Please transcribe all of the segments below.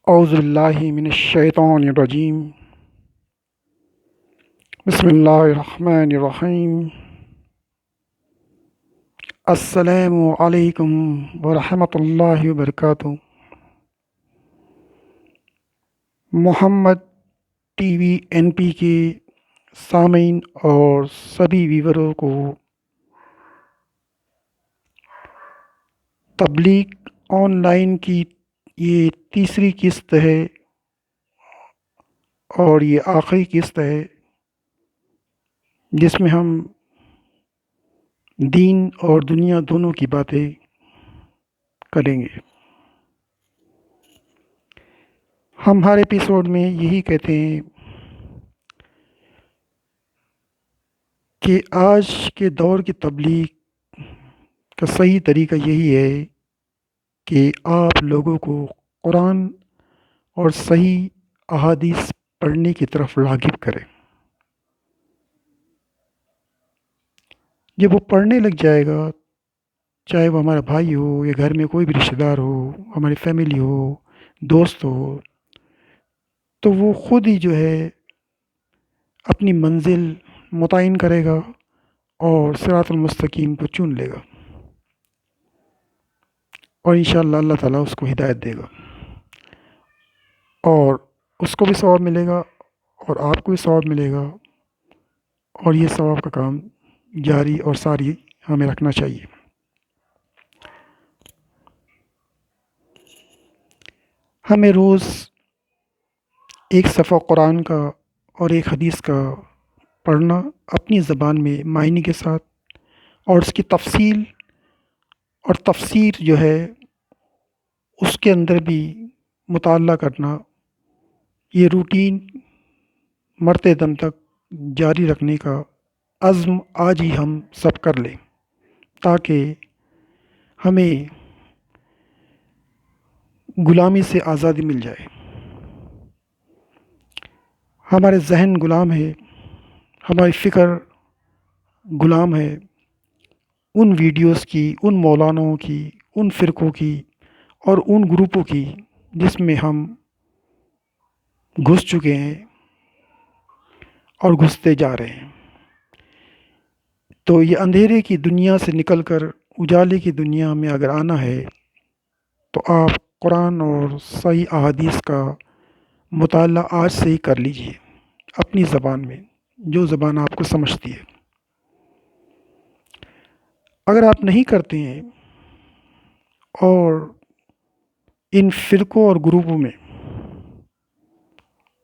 اعوذ باللہ من الشیطان الرجیم بسم اللہ الرحمن الرحیم السلام علیکم ورحمۃ اللہ وبرکاتہ۔ محمد ٹی وی این پی کے سامعین اور سبھی ویوروں کو تبلیغ آن لائن کی یہ تیسری قسط ہے اور یہ آخری قسط ہے جس میں ہم دین اور دنیا دونوں کی باتیں کریں گے۔ ہم ہر ایپیسوڈ میں یہی کہتے ہیں کہ آج کے دور کی تبلیغ کا صحیح طریقہ یہی ہے کہ آپ لوگوں کو قرآن اور صحیح احادیث پڑھنے کی طرف راغب کریں۔ جب وہ پڑھنے لگ جائے گا، چاہے وہ ہمارا بھائی ہو یا گھر میں کوئی بھی رشتہ دار ہو، ہماری فیملی ہو، دوست ہو، تو وہ خود ہی جو ہے اپنی منزل متعین کرے گا اور صراط المستقیم کو چن لے گا، اور انشاءاللہ اللہ تعالیٰ اس کو ہدایت دے گا، اور اس کو بھی ثواب ملے گا اور آپ کو بھی ثواب ملے گا، اور یہ ثواب کا کام جاری اور ساری ہمیں رکھنا چاہیے۔ ہمیں روز ایک صفحہ قرآن کا اور ایک حدیث کا پڑھنا اپنی زبان میں معنی کے ساتھ، اور اس کی تفصیل اور تفسیر جو ہے اس کے اندر بھی مطالعہ کرنا، یہ روٹین مرتے دم تک جاری رکھنے کا عزم آج ہی ہم سب کر لیں، تاکہ ہمیں غلامی سے آزادی مل جائے۔ ہمارے ذہن غلام ہے، ہماری فکر غلام ہے ان ویڈیوز کی، ان مولانوں کی، ان فرقوں کی اور ان گروپوں کی جس میں ہم گھس چکے ہیں اور گھستے جا رہے ہیں۔ تو یہ اندھیرے کی دنیا سے نکل کر اجالے کی دنیا میں اگر آنا ہے تو آپ قرآن اور صحیح احادیث کا مطالعہ آج سے ہی کر لیجئے، اپنی زبان میں، جو زبان آپ کو سمجھتی ہے۔ اگر آپ نہیں کرتے ہیں اور ان فرقوں اور گروپوں میں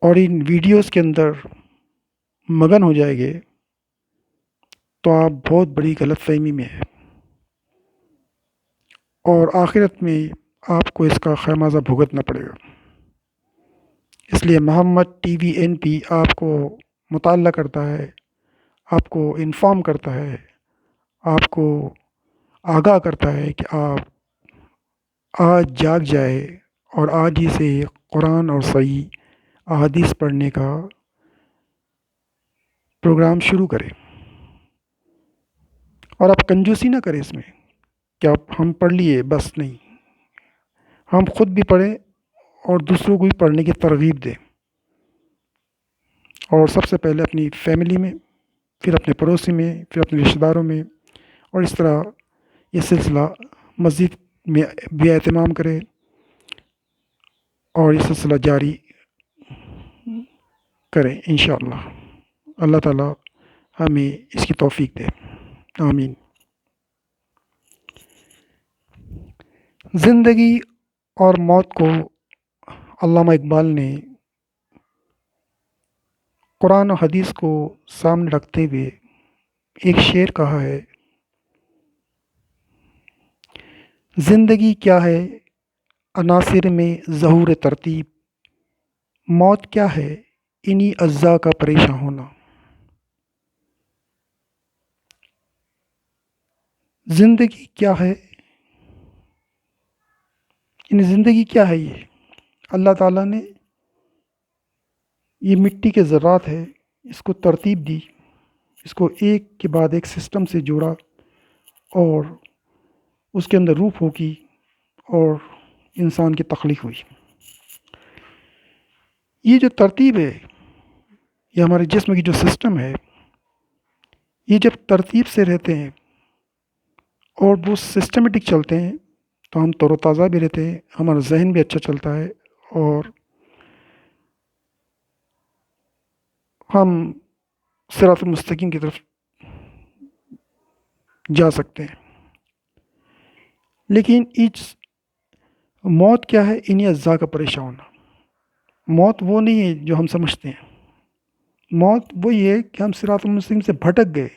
اور ان ویڈیوز کے اندر مگن ہو جائے گے تو آپ بہت بڑی غلط فہمی میں ہیں، اور آخرت میں آپ کو اس کا خمیازہ بھگتنا پڑے گا۔ اس لیے محمد ٹی وی این پی آپ کو مطالعہ کرتا ہے، آپ کو انفارم کرتا ہے، آپ کو آگاہ کرتا ہے کہ آپ آج جاگ جائے اور آج ہی سے قرآن اور صحیح احادیث پڑھنے کا پروگرام شروع کریں، اور آپ کنجوسی نہ کریں اس میں کہ آپ ہم پڑھ لیے بس، نہیں، ہم خود بھی پڑھیں اور دوسروں کو بھی پڑھنے کی ترغیب دیں، اور سب سے پہلے اپنی فیملی میں، پھر اپنے پڑوسی میں، پھر اپنے رشتہ داروں میں، اور اس طرح یہ سلسلہ مسجد میں بھی اہتمام کرے اور یہ سلسلہ جاری کریں انشاءاللہ۔ اللہ تعالیٰ ہمیں اس کی توفیق دے، آمین۔ زندگی اور موت کو علامہ اقبال نے قرآن و حدیث کو سامنے رکھتے ہوئے ایک شعر کہا ہے: زندگی کیا ہے عناصر میں ظہور ترتیب، موت کیا ہے انہی اجزاء کا پریشاں ہونا۔ زندگی کیا ہے، زندگی کیا ہے؟ یہ اللہ تعالیٰ نے یہ مٹی کے ذرات ہے، اس کو ترتیب دی، اس کو ایک کے بعد ایک سسٹم سے جوڑا، اور اس کے اندر روح پھونکی اور انسان کی تخلیق ہوئی۔ یہ جو ترتیب ہے، یہ ہمارے جسم کی جو سسٹم ہے، یہ جب ترتیب سے رہتے ہیں اور وہ سسٹمیٹک چلتے ہیں تو ہم تر و تازہ بھی رہتے ہیں، ہمارا ذہن بھی اچھا چلتا ہے، اور ہم صراط المستقیم کی طرف جا سکتے ہیں۔ لیکن موت کیا ہے؟ انہی اجزاء کا پریشان ہونا۔ موت وہ نہیں ہے جو ہم سمجھتے ہیں۔ موت وہی ہے کہ ہم صراط المستقیم سے بھٹک گئے۔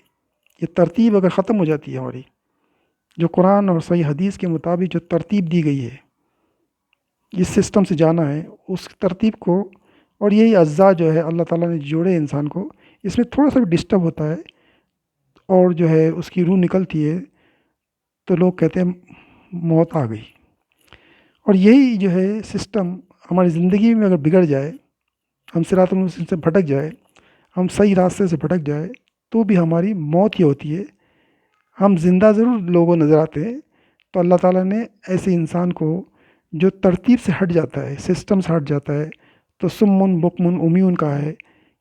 یہ ترتیب اگر ختم ہو جاتی ہے ہماری، جو قرآن اور صحیح حدیث کے مطابق جو ترتیب دی گئی ہے، جس سسٹم سے جانا ہے، اس ترتیب کو، اور یہی اجزاء جو ہے اللہ تعالیٰ نے جوڑے انسان کو، اس میں تھوڑا سا بھی ڈسٹرب ہوتا ہے اور جو ہے اس کی روح نکلتی ہے تو لوگ کہتے ہیں موت آ گئی۔ اور یہی جو ہے سسٹم ہماری زندگی میں اگر بگڑ جائے، ہم صراط المستقیم سے بھٹک جائے، ہم صحیح راستے سے بھٹک جائے، تو بھی ہماری موت ہی ہوتی ہے۔ ہم زندہ ضرور لوگوں نظر آتے ہیں، تو اللہ تعالیٰ نے ایسے انسان کو جو ترتیب سے ہٹ جاتا ہے، سسٹم سے ہٹ جاتا ہے، تو سمن بکمن امیون کہا ہے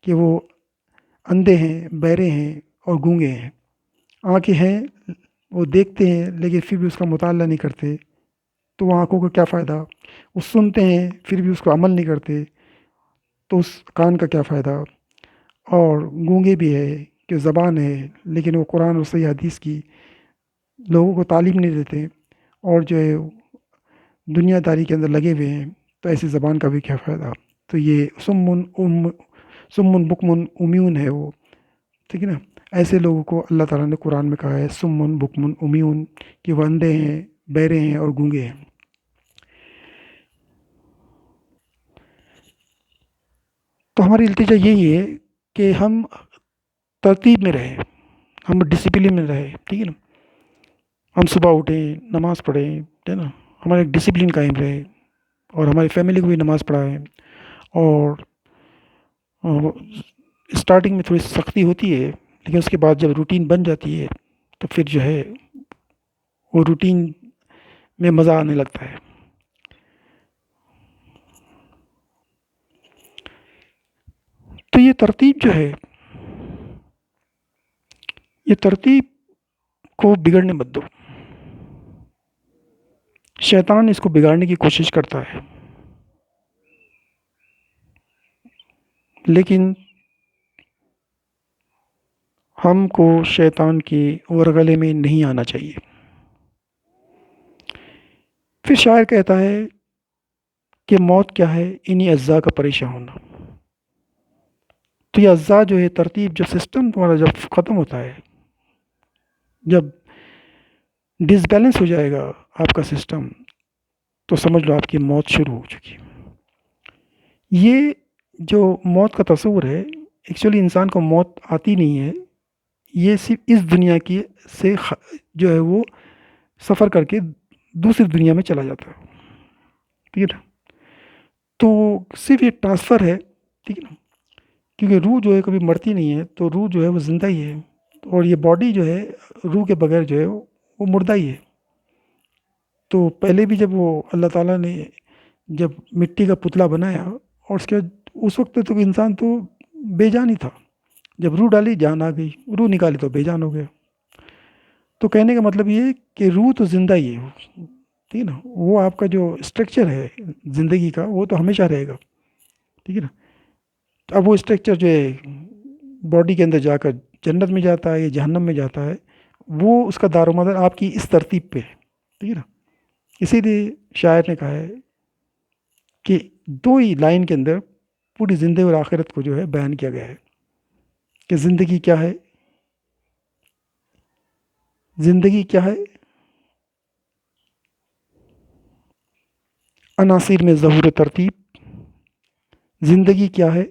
کہ وہ اندھے ہیں، بہرے ہیں اور گونگے ہیں۔ آنکھیں ہیں، وہ دیکھتے ہیں لیکن پھر بھی اس کا مطالعہ نہیں کرتے، تو وہ آنکھوں کا کیا فائدہ؟ وہ سنتے ہیں پھر بھی اس کو عمل نہیں کرتے، تو اس کان کا کیا فائدہ؟ اور گونگے بھی ہے کہ زبان ہے لیکن وہ قرآن اور صحیح حدیث کی لوگوں کو تعلیم نہیں دیتے، اور جو ہے دنیا داری کے اندر لگے ہوئے ہیں، تو ایسی زبان کا بھی کیا فائدہ؟ تو یہ سمن بکمن امیون ہے وہ، ٹھیک ہے نا؟ ایسے لوگوں کو اللہ تعالیٰ نے قرآن میں کہا ہے سمن بکمن امیون، کہ وہ اندھے ہیں، بہرے ہیں اور گونگے ہیں۔ تو ہماری التجا یہی ہے کہ ہم ترتیب میں رہیں، ہم ڈسپلن میں رہیں، ٹھیک ہے نا؟ ہم صبح اٹھیں، نماز پڑھیں، ٹھیک ہے نا؟ ہمارا ایک ڈسپلن قائم رہے، اور ہماری فیملی کو بھی نماز پڑھائیں، اور اسٹارٹنگ میں تھوڑی سختی ہوتی ہے لیکن اس کے بعد جب روٹین بن جاتی ہے تو پھر جو ہے وہ روٹین میں مزہ آنے لگتا ہے۔ تو یہ ترتیب جو ہے، یہ ترتیب کو بگڑنے مت دو۔ شیطان اس کو بگاڑنے کی کوشش کرتا ہے، لیکن ہم کو شیطان کے ورغلے میں نہیں آنا چاہیے۔ پھر شاعر کہتا ہے کہ موت کیا ہے؟ انہی اجزاء کا پریشان ہونا۔ تو یہ اجزاء جو ہے، ترتیب، جو سسٹم تمہارا جب ختم ہوتا ہے، جب ڈس بیلنس ہو جائے گا آپ کا سسٹم، تو سمجھ لو آپ کی موت شروع ہو چکی۔ یہ جو موت کا تصور ہے، ایکچولی انسان کو موت آتی نہیں ہے، یہ صرف اس دنیا کی سے جو ہے وہ سفر کر کے دوسری دنیا میں چلا جاتا ہے، ٹھیک ہے نا؟ تو صرف یہ ٹرانسفر ہے، ٹھیک ہے نا؟ کیونکہ روح جو ہے کبھی مرتی نہیں ہے، تو روح جو ہے وہ زندہ ہی ہے، اور یہ باڈی جو ہے روح کے بغیر جو ہے وہ مردہ ہی ہے۔ تو پہلے بھی جب وہ اللہ تعالیٰ نے جب مٹی کا پتلا بنایا، اور اس کے اس وقت تو انسان تو بے جان ہی تھا، جب روح ڈالی جان آ گئی، روح نکالی تو بے جان ہو گیا۔ تو کہنے کا مطلب یہ ہے کہ روح تو زندہ ہی ہے، ٹھیک ہے نا؟ وہ آپ کا جو اسٹرکچر ہے زندگی کا، وہ تو ہمیشہ رہے گا، ٹھیک ہے نا؟ اب وہ اسٹرکچر جو ہے باڈی کے اندر جا کر جنت میں جاتا ہے یا جہنم میں جاتا ہے، وہ اس کا دار و مدار آپ کی اس ترتیب پہ ہے، ٹھیک ہے نا؟ اسی لیے شاعر نے کہا ہے کہ دو ہی لائن کے اندر پوری زندگی اور آخرت کو جو ہے بیان کیا گیا ہے کہ زندگی کیا ہے؟ زندگی کیا ہے؟ عناصر میں ظہور ترتیب۔ زندگی کیا ہے؟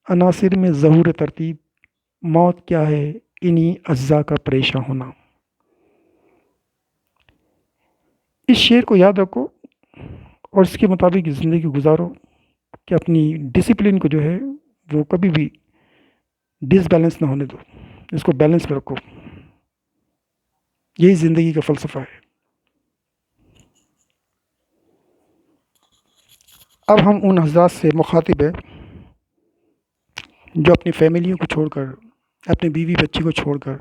عناصر میں ظہور ترتیب۔ موت کیا ہے؟ انہی اجزاء کا پریشاں ہونا۔ اس شعر کو یاد رکھو اور اس کے مطابق زندگی گزارو، کہ اپنی ڈسپلن کو جو ہے وہ کبھی بھی ڈس بیلنس نہ ہونے دو، اس کو بیلنس میں رکھو۔ یہی زندگی کا فلسفہ ہے۔ اب ہم ان حضرات سے مخاطب ہیں جو اپنی فیملیوں کو چھوڑ کر، اپنے بیوی بچی کو چھوڑ کر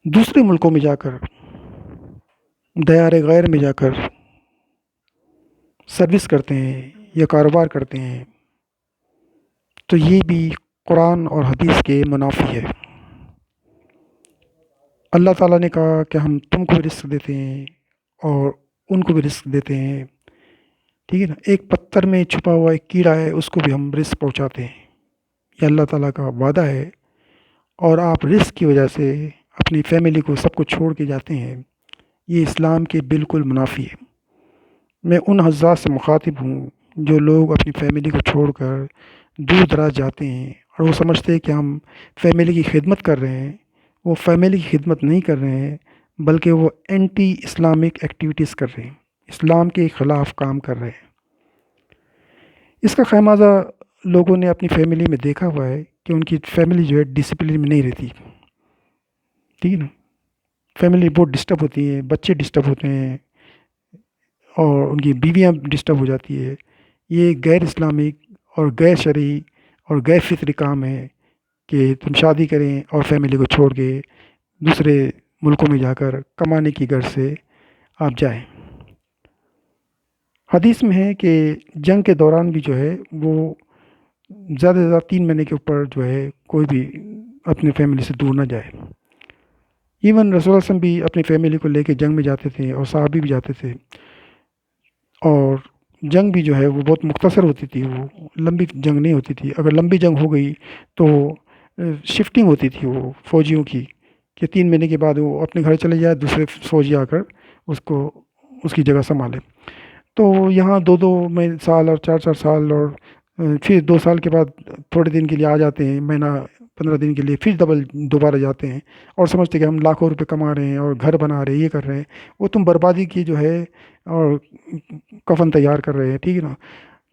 دوسرے ملکوں میں جا کر، دیار غیر میں جا کر سروس کرتے ہیں یا کاروبار کرتے ہیں، تو یہ بھی قرآن اور حدیث کے منافی ہے۔ اللہ تعالیٰ نے کہا کہ ہم تم کو بھی رزق دیتے ہیں اور ان کو بھی رزق دیتے ہیں، ٹھیک ہے نا۔ ایک پتھر میں چھپا ہوا ایک کیڑا ہے، اس کو بھی ہم رزق پہنچاتے ہیں، یہ اللہ تعالیٰ کا وعدہ ہے۔ اور آپ رزق کی وجہ سے اپنی فیملی کو سب کو چھوڑ کے جاتے ہیں، یہ اسلام کے بالکل منافی ہے۔ میں ان حضرات سے مخاطب ہوں جو لوگ اپنی فیملی کو چھوڑ کر دور دراز جاتے ہیں اور وہ سمجھتے ہیں کہ ہم فیملی کی خدمت کر رہے ہیں۔ وہ فیملی کی خدمت نہیں کر رہے ہیں، بلکہ وہ اینٹی اسلامک ایکٹیویٹیز کر رہے ہیں، اسلام کے خلاف کام کر رہے ہیں۔ اس کا خمیازہ لوگوں نے اپنی فیملی میں دیکھا ہوا ہے کہ ان کی فیملی جو ہے ڈسپلن میں نہیں رہتی، ٹھیک ہے نا۔ فیملی بہت ڈسٹرب ہوتی ہے، بچے ڈسٹرب ہوتے ہیں اور ان کی بیویاں ڈسٹرب ہو جاتی ہے۔ یہ غیر اسلامک اور غیر شرعی اور غیر فطری کام ہے کہ تم شادی کریں اور فیملی کو چھوڑ کے دوسرے ملکوں میں جا کر کمانے کی غرض سے آپ جائیں۔ حدیث میں ہے کہ جنگ کے دوران بھی جو ہے وہ زیادہ سے زیادہ 3 مہینے کے اوپر جو ہے کوئی بھی اپنی فیملی سے دور نہ جائے۔ ایون رسول اللہ صلی اللہ علیہ وسلم بھی اپنی فیملی کو لے کے جنگ میں جاتے تھے اور صحابی بھی جاتے تھے، اور جنگ بھی جو ہے وہ بہت مختصر ہوتی تھی، وہ لمبی جنگ نہیں ہوتی تھی۔ اگر لمبی جنگ ہو گئی تو شفٹنگ ہوتی تھی وہ فوجیوں کی، کہ 3 مہینے کے بعد وہ اپنے گھر چلے جائے، دوسرے فوجی آ کر اس کی جگہ سنبھالے۔ تو یہاں 2 سال اور 4 سال اور پھر 2 سال کے بعد تھوڑے دن کے لیے آ جاتے ہیں، مہینہ 15 دن کے لیے، پھر دوبارہ جاتے ہیں اور سمجھتے کہ ہم لاکھوں روپے کما رہے ہیں اور گھر بنا رہے ہیں، یہ کر رہے ہیں۔ وہ تم بربادی کی جو ہے اور کفن تیار کر رہے ہیں، ٹھیک ہے نا۔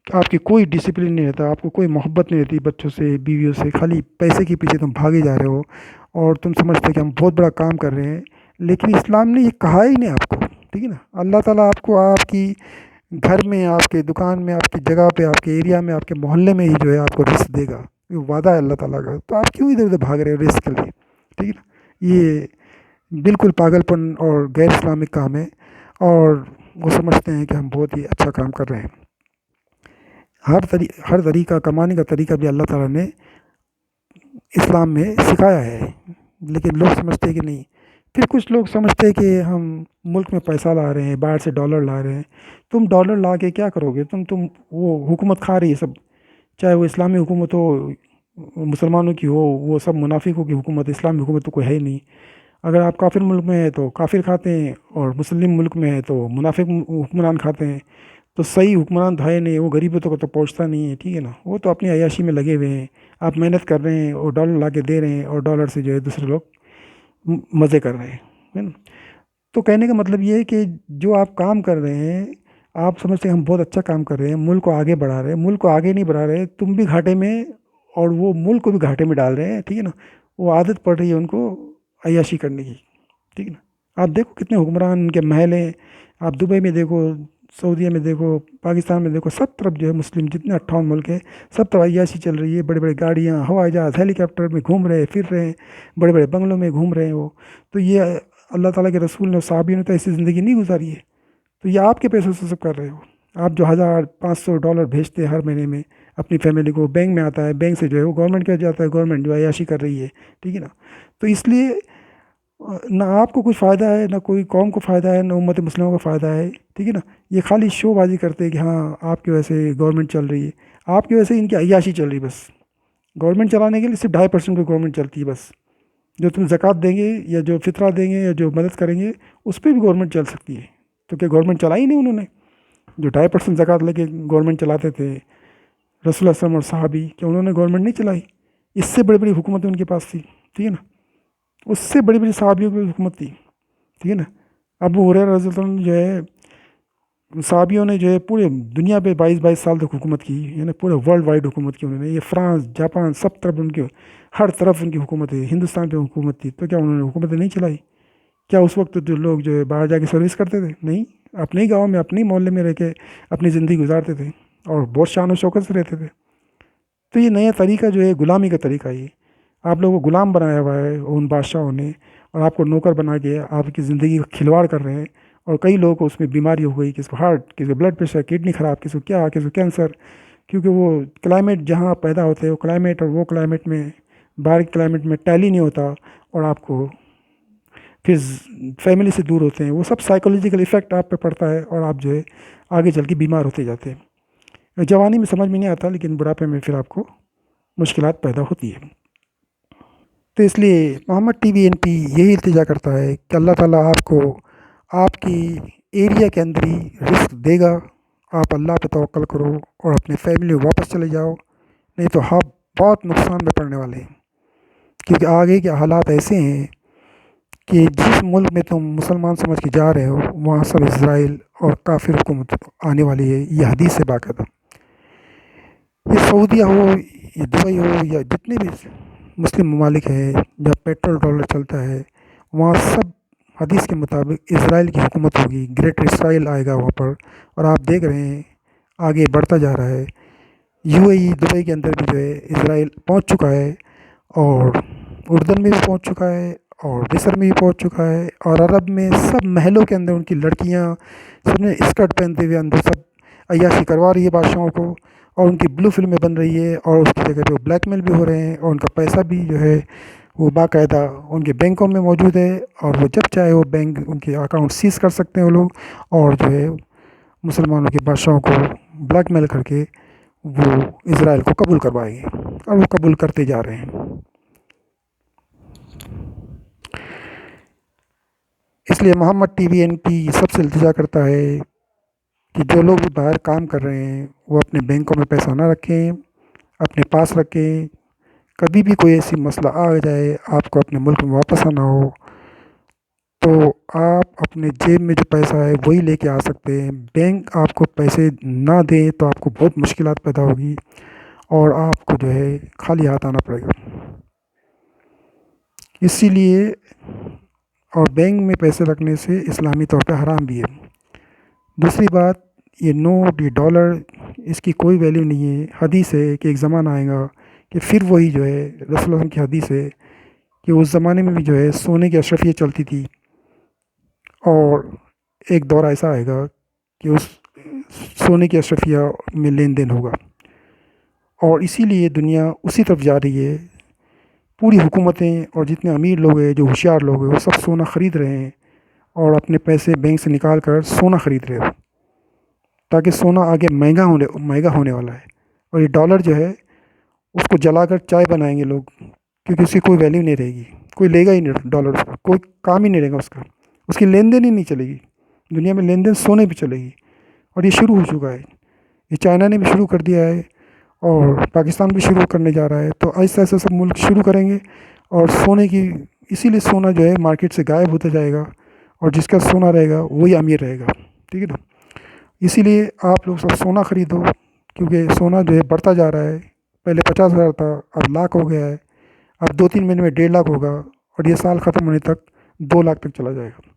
آپ کی کوئی ڈسپلن نہیں رہتا، آپ کو کوئی محبت نہیں رہتی بچوں سے، بیویوں سے، خالی پیسے کے پیچھے تم بھاگے جا رہے ہو اور تم سمجھتے کہ ہم بہت بڑا کام کر رہے ہیں، لیکن اسلام نے یہ کہا ہی نہیں آپ کو، ٹھیک ہے نا۔ اللہ تعالیٰ آپ کو آپ کی گھر میں، آپ کے دکان میں، آپ کی جگہ پہ، آپ کے ایریا میں، آپ کے محلے میں ہی جو ہے آپ کو رزق دے گا، یہ وعدہ ہے اللہ تعالیٰ کا۔ تو آپ کیوں ادھر ادھر بھاگ رہے ہو رزق کے لیے، ٹھیک ہے نا۔ یہ بالکل پاگل پن اور غیر اسلامک کام ہے، اور وہ سمجھتے ہیں کہ ہم بہت ہی اچھا کام کر رہے ہیں۔ ہر طریقہ کمانے کا طریقہ بھی اللہ تعالیٰ نے اسلام میں سکھایا ہے، لیکن لوگ سمجھتے ہیں کہ نہیں۔ پھر کچھ لوگ سمجھتے ہیں کہ ہم ملک میں پیسہ لا رہے ہیں، باہر سے ڈالر لا رہے ہیں۔ تم ڈالر لا کے کیا کرو گے؟ تم وہ حکومت کھا رہی ہے سب، چاہے وہ اسلامی حکومت ہو، مسلمانوں کی ہو، وہ سب منافقوں کی حکومت، اسلامی حکومت تو کوئی ہے ہی نہیں۔ اگر آپ کافر ملک میں ہیں تو کافر کھاتے ہیں، اور مسلم ملک میں ہے تو منافق حکمران کھاتے ہیں۔ تو صحیح حکمران تو ہے نہیں، وہ غریبوں تک تو پہنچتا نہیں ہے، ٹھیک ہے نا۔ وہ تو اپنی عیاشی میں لگے ہوئے ہیں، آپ محنت کر رہے ہیں اور ڈالر لا کے دے رہے ہیں، اور ڈالر سے جو ہے دوسرے لوگ مزے کر رہے ہیں، ہے نا۔ تو کہنے کا مطلب یہ ہے کہ جو آپ کام کر رہے ہیں، آپ سمجھتے ہیں ہم بہت اچھا کام کر رہے ہیں، ملک کو آگے بڑھا رہے ہیں، ملک کو آگے نہیں بڑھا رہے، تم بھی گھاٹے میں اور وہ ملک کو بھی گھاٹے میں ڈال رہے ہیں، ٹھیک ہے نا۔ وہ عادت پڑ رہی ہے ان کو عیاشی کرنے کی، ٹھیک ہے نا۔ آپ دیکھو کتنے حکمران ان کے محل ہیں، آپ دبئی میں دیکھو، سعودیہ میں دیکھو، پاکستان میں دیکھو، سب طرف جو ہے مسلم جتنے 58 ملک ہیں، سب طرف عیاشی چل رہی ہے، بڑے بڑے گاڑیاں، ہوائی جہاز، ہیلی کاپٹر میں گھوم رہے ہیں، پھر رہے ہیں، بڑے بڑے بنگلوں میں گھوم رہے ہیں وہ۔ تو یہ اللہ تعالیٰ کے رسول نے، صحابیوں نے تو ایسی زندگی نہیں گزاری ہے۔ تو یہ آپ کے پیسوں سے سب کر رہے ہو۔ آپ جو 1500 ڈالر بھیجتے ہیں ہر مہینے میں اپنی فیملی کو، بینک میں آتا ہے، بینک سے جو ہے وہ گورنمنٹ کا جاتا ہے، گورنمنٹ جو عیاشی کر رہی ہے، ٹھیک ہے نا۔ تو اس لیے نہ آپ کو کچھ فائدہ ہے، نہ کوئی قوم کو فائدہ ہے، نہ امت مسلموں کو فائدہ ہے، ٹھیک ہے نا۔ یہ خالی شو بازی کرتے ہیں کہ ہاں آپ کی وجہ سے گورنمنٹ چل رہی ہے، آپ کی وجہ سے ان کی عیاشی چل رہی ہے۔ بس گورنمنٹ چلانے کے لیے صرف 2.5% کی گورنمنٹ چلتی ہے، بس جو تم زکوٰۃ دیں گے یا جو فطرہ دیں گے یا جو مدد کریں گے اس پہ بھی گورنمنٹ چل سکتی ہے۔ تو کیا گورنمنٹ چلائی نہیں انہوں نے؟ جو 2.5% زکوٰۃ لے کے گورنمنٹ چلاتے تھے رسول اللہ صلی اللہ علیہ وسلم اور صحابی، کیا انہوں نے گورنمنٹ نہیں چلائی؟ اس سے بڑی بڑی حکومتیں ان کے پاس تھی، ٹھیک ہے نا۔ اس سے بڑی بڑی صحابیوں کی حکومت تھی، ٹھیک ہے نا۔ ابو ہریرہ رضی اللہ عنہ جو ہے، صحابیوں نے جو ہے پورے دنیا پہ 22 سال تک حکومت کی، یعنی پورے ورلڈ وائڈ حکومت کی انہوں نے۔ یہ فرانس، جاپان، سب طرف ان کی، ہر طرف ان کی حکومت ہے، ہندوستان پہ حکومت تھی۔ تو کیا انہوں نے حکومتیں نہیں چلائی؟ کیا اس وقت جو لوگ جو ہے باہر جا کے سروس کرتے تھے؟ نہیں، اپنے ہی گاؤں میں، اپنے ہی محلے میں رہ کے اپنی زندگی گزارتے تھے، اور بہت شان و شوکت سے رہتے تھے۔ تو یہ نیا طریقہ جو ہے غلامی کا طریقہ، یہ آپ لوگوں کو غلام بنایا ہوا ہے ان بادشاہوں نے، اور آپ کو نوکر بنا کے آپ کی زندگی کا کھلواڑ کر رہے ہیں۔ اور کئی لوگوں کو اس میں بیماری ہو گئی، کسی کو ہارٹ، کسی کو بلڈ پریشر، کڈنی خراب، کسی کو کیا، کسی کو کینسر، کیونکہ وہ کلائمیٹ جہاں پیدا ہوتے ہیں وہ کلائمیٹ اور وہ کلائمیٹ میں باہر کے کلائمیٹ میں ٹیلی نہیں ہوتا، اور آپ کو پھر فیملی سے دور ہوتے ہیں، وہ سب سائیکولوجیکل ایفیکٹ آپ پہ پڑتا ہے، اور آپ جو ہے آگے چل کے بیمار ہوتے جاتے ہیں۔ جوانی میں سمجھ میں نہیں آتا، لیکن بڑھاپے میں پھر آپ کو مشکلات پیدا ہوتی ہے۔ تو اس لیے محمد ٹی وی این پی یہی التجا کرتا ہے کہ اللہ تعالیٰ آپ کو آپ کی ایریا کے اندر ہی رزق دے گا، آپ اللہ پہ توکل کرو اور اپنے فیملی واپس چلے جاؤ، نہیں تو آپ بہت نقصان میں پڑنے والے ہیں، کیونکہ آگے کے حالات ایسے ہیں کہ جس ملک میں تم مسلمان سمجھ کے جا رہے ہو وہاں سب اسرائیل اور کافر حکومت آنے والی ہے، یہ حدیث سے باقاعدہ۔ یہ سعودیہ ہو، یہ دبئی ہو، یا جتنے بھی مسلم ممالک ہیں جہاں پیٹرول ڈالر چلتا ہے، وہاں سب حدیث کے مطابق اسرائیل کی حکومت ہوگی، گریٹر اسرائیل آئے گا وہاں پر، اور آپ دیکھ رہے ہیں آگے بڑھتا جا رہا ہے۔ یو اے ای دبئی کے اندر بھی جو ہے اسرائیل پہنچ چکا ہے، اور اردن میں بھی پہنچ چکا ہے، اور مصر میں بھی پہنچ چکا ہے، اور عرب میں سب محلوں کے اندر ان کی لڑکیاں سب نے اسکرٹ پہنتے ہوئے اندر سب عیاشی کروا رہی ہے بادشاہوں کو، اور ان کی بلو فلمیں بن رہی ہے، اور اس کی جگہ پہ وہ بلیک میل بھی ہو رہے ہیں، اور ان کا پیسہ بھی جو ہے وہ باقاعدہ ان کے بینکوں میں موجود ہے، اور وہ جب چاہے وہ بینک ان کے اکاؤنٹ سیز کر سکتے ہیں وہ لوگ، اور جو ہے مسلمانوں کے بادشاہوں کو بلیک میل کر کے وہ اسرائیل کو قبول کروائیں گے، اور وہ قبول کرتے جا رہے ہیں۔ اس لیے محمد ٹی وی این پی سب سے التجا کرتا ہے کہ جو لوگ بھی باہر کام کر رہے ہیں وہ اپنے بینکوں میں پیسہ نہ رکھیں، اپنے پاس رکھیں، کبھی بھی کوئی ایسی مسئلہ آ جائے آپ کو اپنے ملک میں واپس آنا ہو تو آپ اپنے جیب میں جو پیسہ ہے وہی لے کے آ سکتے ہیں۔ بینک آپ کو پیسے نہ دیں تو آپ کو بہت مشکلات پیدا ہوگی، اور آپ کو جو ہے خالی ہاتھ آنا پڑے گا۔ اسی لیے اور بینک میں پیسے رکھنے سے اسلامی طور پہ حرام بھی ہے۔ دوسری بات، یہ نوٹ، یہ ڈالر، اس کی کوئی ویلیو نہیں ہے۔ حدیث ہے کہ ایک زمانہ آئے گا کہ پھر وہی جو ہے رسول اللہ علیہ وسلم کی حدیث ہے کہ اس زمانے میں بھی جو ہے سونے کی اشرفیہ چلتی تھی، اور ایک دور ایسا آئے گا کہ اس سونے کی اشرفیہ میں لین دین ہوگا، اور اسی لیے دنیا اسی طرف جا رہی ہے۔ پوری حکومتیں اور جتنے امیر لوگ ہیں، جو ہوشیار لوگ ہیں، وہ سب سونا خرید رہے ہیں، اور اپنے پیسے بینک سے نکال کر سونا خرید رہے ہو، تاکہ سونا آگے مہنگا ہونے والا ہے، اور یہ ڈالر جو ہے اس کو جلا کر چائے بنائیں گے لوگ، کیونکہ اس کی کوئی ویلیو نہیں رہے گی، کوئی لے گا ہی نہیں ڈالر، اس کو کوئی کام ہی نہیں رہے گا، اس کی لین دین ہی نہیں چلے گی۔ دنیا میں لین دین سونے پہ چلے گی، اور یہ شروع ہو چکا ہے، یہ چائنا نے بھی شروع کر دیا ہے، اور پاکستان بھی شروع کرنے جا رہا ہے۔ تو ایسے ایسے سب ملک شروع کریں گے، اور سونے کی اسی لیے سونا جو ہے مارکیٹ سے غائب ہوتا جائے گا، اور جس کا سونا رہے گا وہی امیر رہے گا، ٹھیک ہے نا۔ اسی لیے آپ لوگ سب سونا خریدو، کیونکہ سونا جو ہے بڑھتا جا رہا ہے، پہلے 50,000 تھا، اب لاکھ ہو گیا ہے، اب 2-3 مہینے میں 1.5 لاکھ ہوگا، اور یہ سال ختم ہونے تک 2 لاکھ تک چلا جائے گا،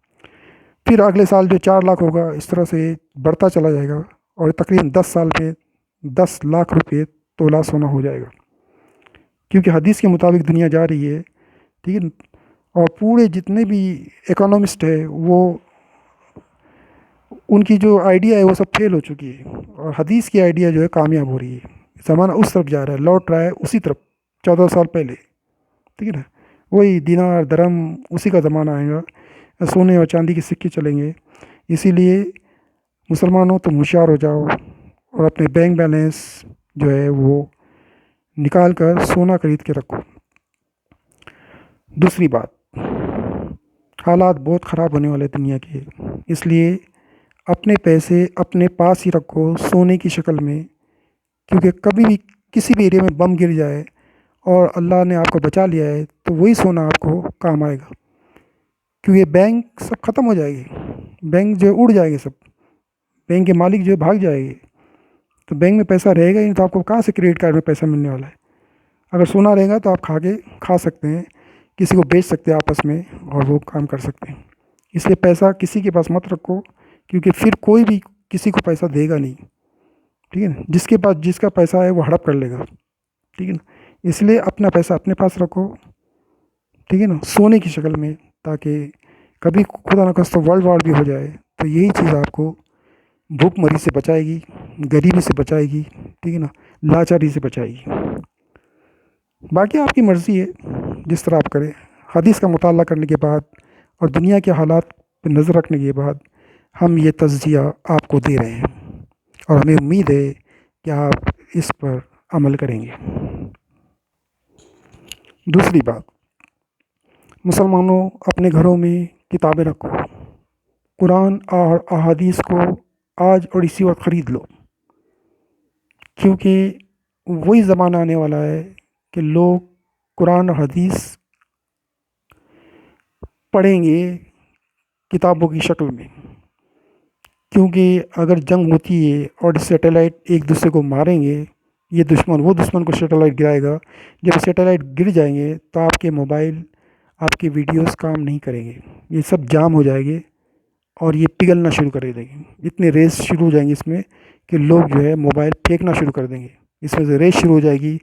پھر اگلے سال جو 4 لاکھ ہوگا، اس طرح سے بڑھتا چلا جائے گا، اور تقریباً 10 سال میں 10 لاکھ روپے تولہ سونا ہو جائے گا، کیونکہ حدیث کے مطابق دنیا جا رہی ہے، ٹھیک ہے۔ اور پورے جتنے بھی اکانومسٹ ہے وہ ان کی جو آئیڈیا ہے وہ سب فیل ہو چکی ہے، اور حدیث کی آئیڈیا جو ہے کامیاب ہو رہی ہے۔ زمانہ اس طرف جا رہا ہے، لوٹ رہا ہے اسی طرف 14 سال پہلے، ٹھیک ہے نا۔ وہی دینار درہم اسی کا زمانہ آئے گا، سونے اور چاندی کے سکے چلیں گے۔ اسی لیے مسلمانوں تم ہوشیار ہو جاؤ، اور اپنے بینک بیلنس جو ہے وہ نکال کر سونا خرید کے رکھو۔ دوسری بات، حالات بہت خراب ہونے والے دنیا کے، اس لیے اپنے پیسے اپنے پاس ہی رکھو سونے کی شکل میں، کیونکہ کبھی بھی کسی بھی ایریا میں بم گر جائے اور اللہ نے آپ کو بچا لیا ہے تو وہی سونا آپ کو کام آئے گا، کیونکہ بینک سب ختم ہو جائے گی، بینک جو اڑ جائے گے، سب بینک کے مالک جو بھاگ جائے گے، تو بینک میں پیسہ رہے گا ہی نہیں، تو آپ کو کہاں سے کریڈٹ کارڈ میں پیسہ ملنے والا ہے۔ اگر سونا رہے گا تو آپ کھا سکتے ہیں، کسی کو بیچ سکتے ہیں آپس میں، اور وہ کام کر سکتے ہیں۔ اس لیے پیسہ کسی کے پاس مت رکھو، کیونکہ پھر کوئی بھی کسی کو پیسہ دے گا نہیں، ٹھیک ہے نا. جس کے پاس جس کا پیسہ ہے وہ ہڑپ کر لے گا. ٹھیک ہے نا. اس لیے اپنا پیسہ اپنے پاس رکھو. ٹھیک ہے نا, سونے کی شکل میں, تاکہ کبھی خدا نہ خواستہ ورلڈ وار بھی ہو جائے تو یہی چیز آپ کو بھوک مری سے بچائے گی, غریبی سے بچائے گی. ٹھیک ہے نا, لاچاری سے بچائے گی. باقی آپ کی مرضی ہے جس طرح آپ کریں. حدیث کا مطالعہ کرنے کے بعد اور دنیا کے حالات پہ نظر رکھنے کے بعد ہم یہ تجزیہ آپ کو دے رہے ہیں, اور ہمیں امید ہے کہ آپ اس پر عمل کریں گے. دوسری بات, مسلمانوں اپنے گھروں میں کتابیں رکھو. قرآن اور احادیث کو آج اور اسی وقت خرید لو, کیونکہ وہی زمانہ آنے والا ہے کہ لوگ قرآن اور حدیث پڑھیں گے کتابوں کی شکل میں. کیونکہ اگر جنگ ہوتی ہے اور سیٹلائٹ ایک دوسرے کو ماریں گے, یہ دشمن وہ دشمن کو سیٹلائٹ گرائے گا. جب سیٹلائٹ گر جائیں گے تو آپ کے موبائل, آپ کے ویڈیوز کام نہیں کریں گے, یہ سب جام ہو جائے گے اور یہ پگھلنا شروع کر دیں گے. اتنے ریز شروع ہو جائیں گے اس میں کہ لوگ جو ہے موبائل پھینکنا شروع کر دیں گے. اس میں سے ریز شروع ہو جائے گی,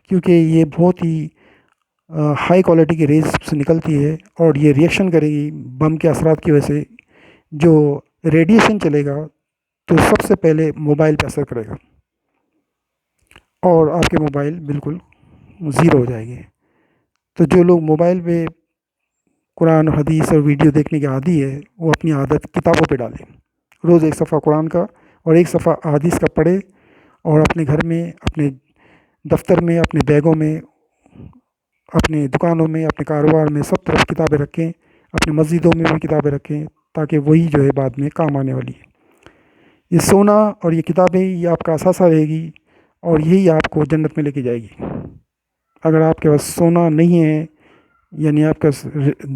کیونکہ یہ بہت ہی ہائی کوالٹی کی ریز سے نکلتی ہے اور یہ ریئیکشن کرے گی بم کے اثرات کی وجہ سے. جو ریڈیشن چلے گا تو سب سے پہلے موبائل پہ اثر کرے گا اور آپ کے موبائل بالکل زیرو ہو جائے گے. تو جو لوگ موبائل پہ قرآن حدیث اور ویڈیو دیکھنے کے عادی ہے, وہ اپنی عادت کتابوں پہ ڈالیں. روز ایک صفحہ قرآن کا اور ایک صفحہ احادیث کا پڑھے, اور اپنے گھر میں, اپنے دفتر میں, اپنے بیگوں میں, اپنے دکانوں میں, اپنے کاروبار میں سب طرف کتابیں رکھیں. اپنے مسجدوں میں بھی کتابیں رکھیں, تاکہ وہی جو ہے بعد میں کام آنے والی ہے. یہ سونا اور یہ کتابیں یہ آپ کا اثاثہ رہے گی, اور یہی آپ کو جنت میں لے کے جائے گی. اگر آپ کے پاس سونا نہیں ہے, یعنی آپ کے پاس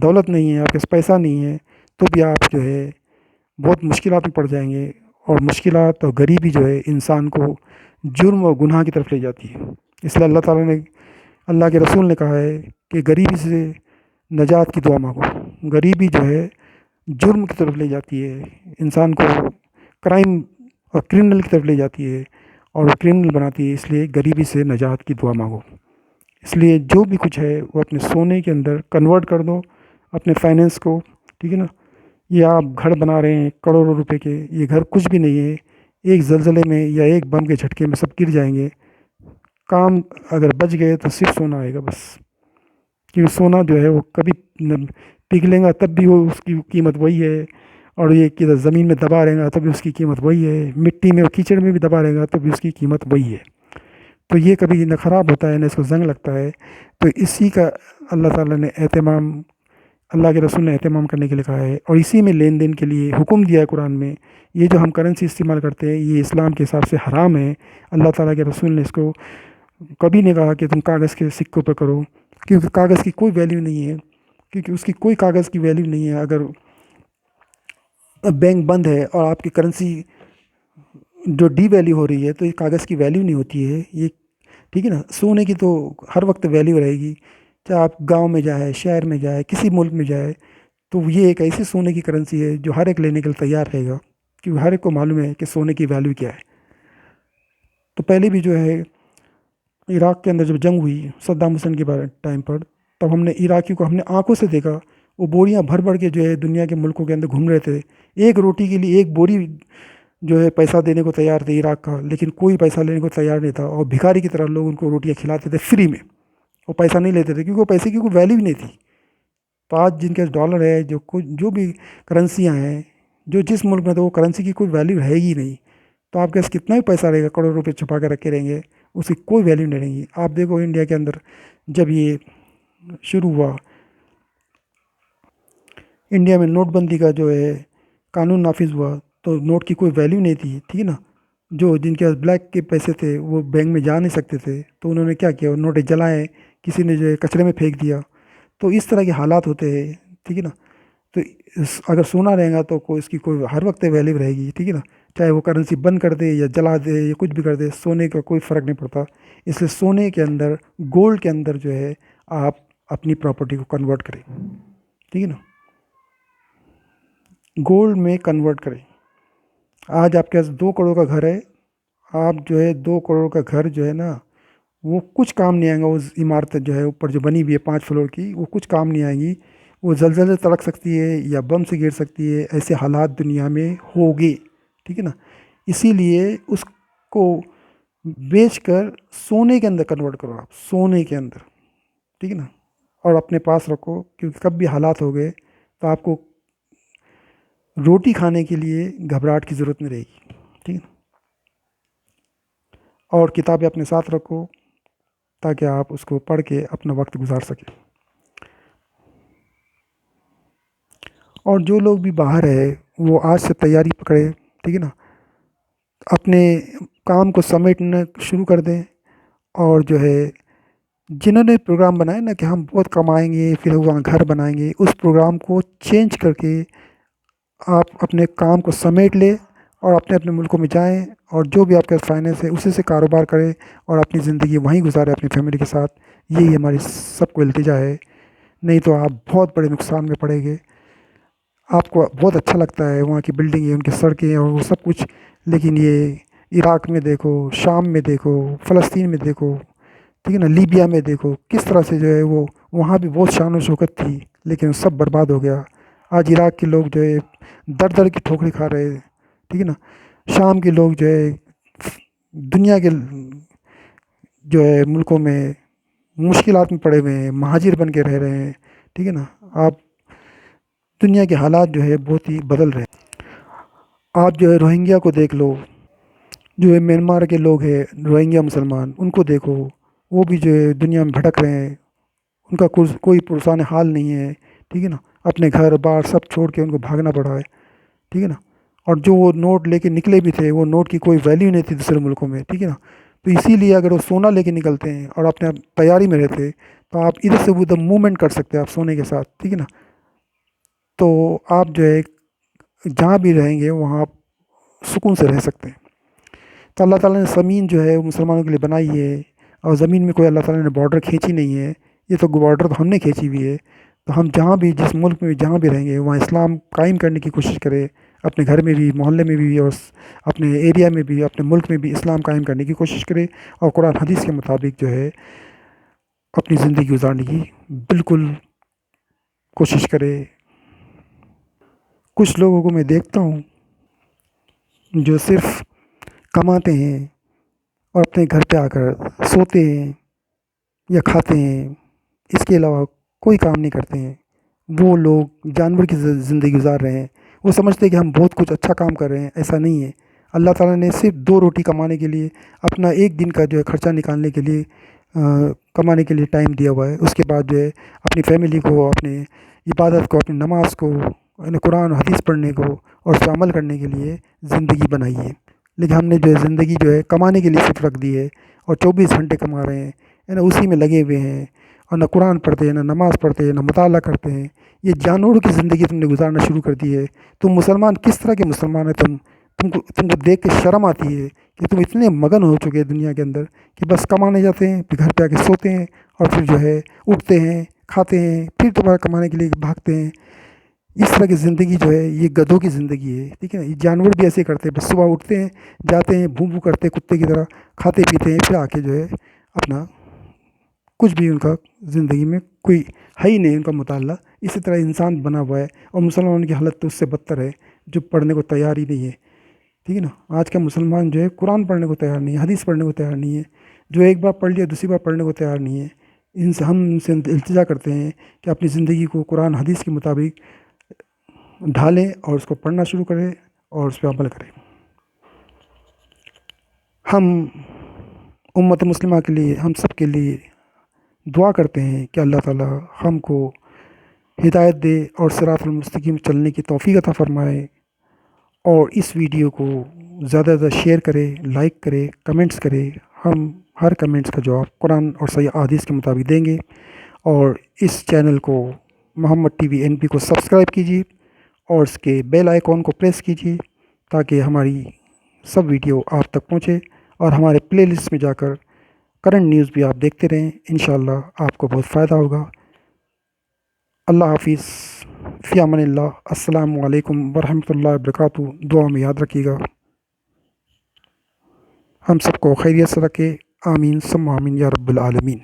دولت نہیں ہے, آپ کے پاس پیسہ نہیں ہے, تو بھی آپ جو ہے بہت مشکلات میں پڑ جائیں گے. اور مشکلات اور غریبی جو ہے انسان کو جرم اور گناہ کی طرف لے جاتی ہے. اس لیے اللہ تعالیٰ نے, اللہ کے رسول نے کہا ہے کہ غریبی سے نجات کی دعا مانگو. غریبی جو ہے جرم کی طرف لے جاتی ہے, انسان کو کرائم اور کرمنل کی طرف لے جاتی ہے, اور وہ کرمنل بناتی ہے. اس لیے غریبی سے نجات کی دعا مانگو. اس لیے جو بھی کچھ ہے وہ اپنے سونے کے اندر کنورٹ کر دو, اپنے فائنینس کو. ٹھیک ہے نا. یہ آپ گھر بنا رہے ہیں کروڑوں روپے کے, یہ گھر کچھ بھی نہیں ہے. ایک زلزلے میں یا ایک بم کے جھٹکے میں سب گر جائیں گے. کام اگر بچ گئے تو صرف سونا آئے گا بس, کیونکہ سونا جو ہے وہ کبھی پگھلے گا تب بھی وہ اس کی قیمت وہی ہے, اور یہ کہ زمین میں دبا رہے گا تب بھی اس کی قیمت وہی ہے, مٹی میں اور کیچڑ میں بھی دبا رہے گا تب بھی اس کی قیمت وہی ہے. تو یہ کبھی نہ خراب ہوتا ہے نہ اس کو زنگ لگتا ہے. تو اسی کا اللہ تعالیٰ نے اہتمام, اللہ کے رسول نے اہتمام کرنے کے لیے کہا ہے, اور اسی میں لین دین کے لیے حکم دیا ہے قرآن میں. یہ جو ہم کرنسی استعمال کرتے ہیں یہ اسلام کے حساب سے حرام ہے. اللہ تعالیٰ کے رسول نے اس کو کبھی نہیں کہا کہ تم کاغذ کے سکوں پہ کرو, کیونکہ کاغذ کی کوئی ویلیو نہیں ہے, کیونکہ اس کی کوئی کاغذ کی ویلیو نہیں ہے. اگر بینک بند ہے اور آپ کی کرنسی جو ڈی ویلیو ہو رہی ہے تو یہ کاغذ کی ویلیو نہیں ہوتی ہے یہ. ٹھیک ہے نا. سونے کی تو ہر وقت ویلیو رہے گی, چاہے آپ گاؤں میں جائے, شہر میں جائے, کسی ملک میں جائے. تو یہ ایک ایسی سونے کی کرنسی ہے جو ہر ایک لینے کے لیے تیار رہے گا, کیونکہ ہر ایک کو معلوم ہے کہ سونے کی ویلیو کیا ہے. تو پہلے بھی جو ہے عراق کے اندر جب جنگ ہوئی صدام حسین کے ٹائم پر, تب ہم نے عراقیوں کو ہم نے آنکھوں سے دیکھا, وہ بوریاں بھر بھر کے جو ہے دنیا کے ملکوں کے اندر گھوم رہے تھے. ایک روٹی کے لیے ایک بوری جو ہے پیسہ دینے کو تیار تھے عراق کا, لیکن کوئی پیسہ لینے کو تیار نہیں تھا. اور بھکاری کی طرح لوگ ان کو روٹیاں کھلاتے تھے فری میں, وہ پیسہ نہیں لیتے تھے کیونکہ وہ پیسے کی کوئی ویلیو نہیں تھی. تو آج جن کے ڈالر ہے, جو بھی کرنسیاں ہیں, جو جس ملک میں تو وہ کرنسی کی کوئی ویلیو رہے گی نہیں. تو آپ کے پاس کتنا بھی پیسہ رہے گا, کروڑوں روپے چھپا کے رکھے رہیں گے, اس کی کوئی ویلیو نہیں رہیں گی. آپ دیکھو انڈیا کے اندر جب یہ شروع ہوا, انڈیا میں نوٹ بندی کا جو ہے قانون نافذ ہوا, تو نوٹ کی کوئی ویلیو نہیں تھی. ٹھیک ہے نا. جو جن کے پاس بلیک کے پیسے تھے وہ بینک میں جا نہیں سکتے تھے, تو انہوں نے کیا کیا, نوٹیں جلائے, کسی نے جو ہے کچرے میں پھینک دیا. تو اس طرح کے حالات ہوتے ہیں. ٹھیک ہے نا. تو اگر سونا رہے گا تو کوئی اس کی کوئی ہر وقت ویلیو رہے گی. ٹھیک ہے نا. چاہے وہ کرنسی بند کر دے یا جلا دے یا کچھ بھی کر دے, سونے کا کوئی فرق نہیں پڑتا. اس لیے سونے کے اندر, گولڈ کے اندر جو ہے آپ اپنی پراپرٹی کو کنورٹ کریں. ٹھیک ہے نا. گولڈ میں کنورٹ کریں. آج آپ کے پاس 2 کروڑ کا گھر ہے, آپ جو ہے 2 کروڑ کا گھر جو ہے نا وہ کچھ کام نہیں آئے گا، اس عمارت جو ہے اوپر جو بنی ہوئی ہے 5 فلور کی وہ کچھ کام نہیں آئے گی، وہ زلزلے سے تڑک سکتی ہے یا بم سے گر سکتی ہے، ایسے حالات دنیا میں ہوگے، ٹھیک ہے نا۔ اسی لیے اس کو بیچ کر سونے کے اندر کنورٹ کرو، آپ سونے کے اندر، ٹھیک ہے نا، اور اپنے پاس رکھو، کیونکہ کب بھی حالات ہو گئے تو آپ کو روٹی کھانے کے لیے گھبراہٹ کی ضرورت نہیں رہے گی، ٹھیک ہے نا۔ اور کتابیں اپنے ساتھ رکھو تاکہ آپ اس کو پڑھ کے اپنا وقت گزار سکیں۔ اور جو لوگ بھی باہر ہے وہ آج سے تیاری پکڑے، ٹھیک ہے نا، اپنے کام کو سمیٹنا شروع کر دیں، اور جو ہے جنہوں نے پروگرام بنایا نا کہ ہم بہت کمائیں گے پھر وہاں گھر بنائیں گے، اس پروگرام کو چینج کر کے آپ اپنے کام کو سمیٹ لیں اور اپنے اپنے ملکوں میں جائیں، اور جو بھی آپ کا فائنینس ہے اسی سے کاروبار کریں اور اپنی زندگی وہیں گزاریں اپنی فیملی کے ساتھ۔ یہی ہماری سب کو التجا ہے، نہیں تو آپ بہت بڑے نقصان میں پڑیں گے۔ آپ کو بہت اچھا لگتا ہے وہاں کی بلڈنگیں، ان کی سڑکیں اور وہ سب کچھ، لیکن یہ عراق میں دیکھو، شام میں دیکھو، فلسطین میں دیکھو، ٹھیک ہے نا، لیبیا میں دیکھو کس طرح سے جو ہے وہ وہاں بھی بہت شان و شوکت تھی لیکن سب برباد ہو گیا۔ آج عراق کے لوگ جو ہے در در کی ٹھوکریں کھا رہے ہیں، ٹھیک ہے نا، شام کے لوگ جو ہے دنیا کے جو ہے ملکوں میں مشکلات میں پڑے ہوئے ہیں، مہاجر بن کے رہ رہے ہیں، ٹھیک ہے نا۔ آپ دنیا کے حالات جو ہے بہت ہی بدل رہے ہیں۔ آپ جو ہے روہنگیا کو دیکھ لو، جو ہے میانمار کے لوگ ہیں روہنگیا مسلمان، ان کو دیکھو، وہ بھی جو ہے دنیا میں بھٹک رہے ہیں، ان کا کوئی پرسان حال نہیں ہے، ٹھیک ہے نا، اپنے گھر بار سب چھوڑ کے ان کو بھاگنا پڑا ہے، ٹھیک ہے نا۔ اور جو وہ نوٹ لے کے نکلے بھی تھے، وہ نوٹ کی کوئی ویلیو نہیں تھی دوسرے ملکوں میں، ٹھیک ہے نا۔ تو اسی لیے اگر وہ سونا لے کے نکلتے ہیں اور اپنے تیاری میں رہتے تو آپ ادھر سے ادھر موومنٹ کر سکتے ہیں آپ سونے کے ساتھ، ٹھیک ہے نا۔ تو آپ جو ہے جہاں بھی رہیں گے وہاں آپ سکون سے رہ سکتے ہیں۔ تو اللہ تعالیٰ نے زمین جو ہے وہ مسلمانوں کے لیے بنائی ہے، اور زمین میں کوئی اللہ تعالیٰ نے بارڈر کھینچی نہیں ہے، یہ تو بارڈر تو ہم نے کھینچی ہوئی ہے۔ تو ہم جہاں بھی جس ملک میں جہاں بھی رہیں گے وہاں اسلام قائم کرنے کی کوشش کریں، اپنے گھر میں بھی، محلے میں بھی، اور اپنے ایریا میں بھی، اپنے ملک میں بھی اسلام قائم کرنے کی کوشش کرے، اور قرآن حدیث کے مطابق جو ہے اپنی زندگی گزارنے کی بالکل کوشش کرے۔ کچھ لوگوں کو میں دیکھتا ہوں جو صرف کماتے ہیں اور اپنے گھر پہ آ کر سوتے ہیں یا کھاتے ہیں، اس کے علاوہ کوئی کام نہیں کرتے ہیں۔ وہ لوگ جانور کی زندگی گزار رہے ہیں، وہ سمجھتے ہیں کہ ہم بہت کچھ اچھا کام کر رہے ہیں، ایسا نہیں ہے۔ اللہ تعالیٰ نے صرف 2 روٹی کمانے کے لیے، اپنا ایک دن کا جو ہے خرچہ نکالنے کے لیے، کمانے کے لیے ٹائم دیا ہوا ہے، اس کے بعد جو ہے اپنی فیملی کو، اپنے عبادت کو، اپنی نماز کو، یعنی قرآن و حدیث پڑھنے کو اور اس پہ عمل کرنے کے لیے زندگی بنائی ہے۔ لیکن ہم نے جو ہے زندگی جو ہے کمانے کے لیے صرف رکھ دی ہے، اور 24 گھنٹے کما رہے ہیں، یعنی اسی میں لگے ہوئے ہیں، اور نہ قرآن پڑھتے ہیں، نہ نماز پڑھتے ہیں، نہ مطالعہ کرتے ہیں۔ یہ جانوروں کی زندگی تم نے گزارنا شروع کر دی ہے۔ تم مسلمان کس طرح کے مسلمان ہیں؟ تم کو دیکھ کے شرم آتی ہے کہ تم اتنے مگن ہو چکے ہیں دنیا کے اندر کہ بس کمانے جاتے ہیں، پھر گھر پہ آ کے سوتے ہیں، اور پھر جو ہے اٹھتے ہیں، کھاتے ہیں، پھر دوبارہ کمانے کے لیے بھاگتے ہیں۔ اس طرح کی زندگی جو ہے یہ گدھوں کی زندگی ہے، ٹھیک ہے نا۔ یہ جانور بھی ایسے کرتے ہیں، بس صبح اٹھتے ہیں، جاتے ہیں، بھو بھو کرتے ہیں کتے کی طرح، کھاتے پیتے ہیں، پھر آ کے جو ہے اپنا کچھ بھی ان کا زندگی میں کوئی ہے ہی نہیں ان کا مطالعہ۔ اسی طرح انسان بنا ہوا ہے، اور مسلمانوں کی حالت تو اس سے بدتر ہے، جو پڑھنے کو تیار ہی نہیں ہے، ٹھیک ہے نا۔ آج کا مسلمان جو ہے قرآن پڑھنے کو تیار نہیں ہے، حدیث پڑھنے کو تیار نہیں ہے، جو ایک بار پڑھ لیا دوسری بار پڑھنے کو تیار نہیں ہے۔ ہم ان سے التجا کرتے ہیں کہ اپنی زندگی کو قرآن حدیث کے مطابق ڈھالیں اور اس کو پڑھنا شروع کریں اور اس پہ عمل کریں۔ ہم امت مسلمہ کے لیے، ہم سب کے لیے دعا کرتے ہیں کہ اللہ تعالیٰ ہم کو ہدایت دے اور صراط المستقیم چلنے کی توفیق عطا فرمائے، اور اس ویڈیو کو زیادہ سے زیادہ شیئر کرے، لائک کرے، کمنٹس کرے۔ ہم ہر کمنٹس کا جواب قرآن اور صحیح احادیث کے مطابق دیں گے۔ اور اس چینل کو محمد ٹی وی این پی کو سبسکرائب کیجیے، اور اس کے بیل آئیکن کو پریس کیجیے تاکہ ہماری سب ویڈیو آپ تک پہنچے، اور ہمارے پلے لسٹ میں جا کر کرنٹ نیوز بھی آپ دیکھتے رہیں۔ انشاءاللہ آپ کو بہت فائدہ ہوگا۔ اللہ حافظ، فی امان اللہ، السلام علیکم ورحمۃ اللہ وبرکاتہ۔ دعا میں یاد رکھیے گا۔ ہم سب کو خیریت سے رکھے، آمین ثم آمین یا رب العالمین۔